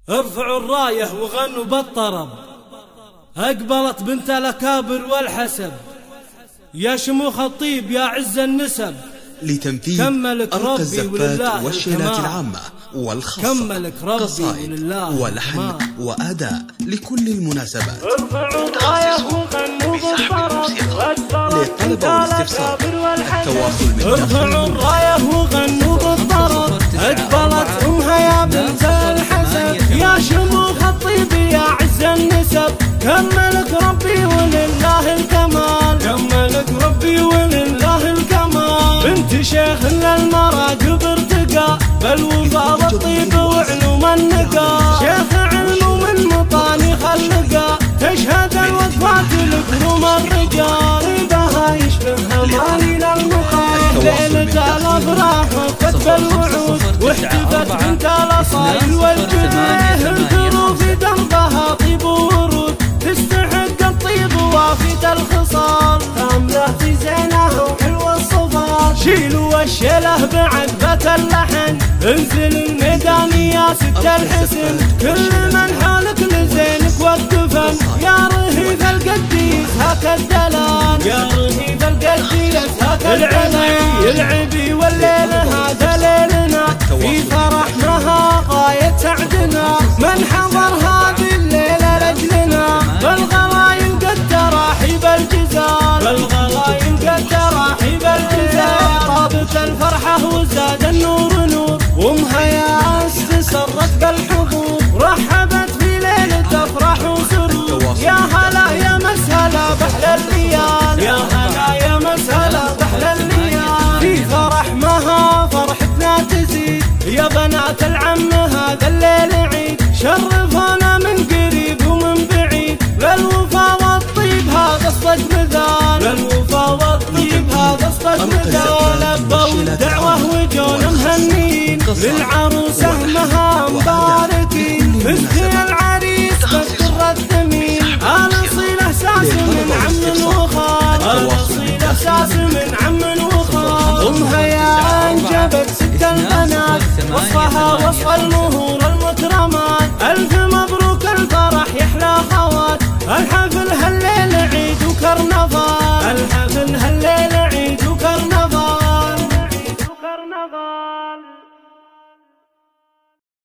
ارفعوا الراية وغنوا بالطرب، أقبلت بنت الأكابر والحسب، يا شموخ الطيب يا عز النسب، لتنفيذ أرقى الزفات والشيلات العامة والخاصة، قصائد ولحن وأداء لكل المناسبات. ارفعوا الراية وغنوا بالطرب، للطلبة والاستفسار التواصل من ارفعوا الراية وغنوا بالطرب، أقبلت أمها يا بنت الحسب، يا شموخ الطيب يا عز النسب، كملك ربي ولله الكمال، كملك ربي ولله الكمال، بنت شيخ للمراقب ارتقى، بالوفا والطيب وعلوم النقا، شيخ علم من مطاني خلقا، تشهد الوقفات لكروم الرجال، بها يشبه مالي للمخايف، ليلة الافراح وكتب الوعود، واحتفت بنت الاصايل والجنيه، انثروا في دربها طيب ورود، تستحق الطيب وافية الخصال، كاملة في زينها وحلوة الصفات، شيلوا الشيله بعذبة اللحن، انزل الميدان يا ست الحسن، كل من حولك لزينك وقفن، يا رهيب القديس هاك الدلال، يا رهيب القديس هاك الدلال، العبي والليل هذا ليلنا، في فرحنا غاية سعدنا، من حضر هذه الليلة لأجلنا، بالغلايم قد تراحب الجزال، بالغلايم قد تراحب الجزال، طابت الفرحة وزاد النور نور، وامها يا سرت بالحضور، رحبت في ليلة افراح وسرور، يا هلا يا مسهلا بحلى الليال، يا هلا يا مسهلا بحلى الليال، في فرح مها فرحتنا تزيد، يا بنات العم هذا الليل عيد، شرفونا من قريب ومن بعيد، للوفا والطيب هذا الصج مثال، للوفا والطيب هذا الصج مثال، لبوا الدعوة وجونا مهنين للعام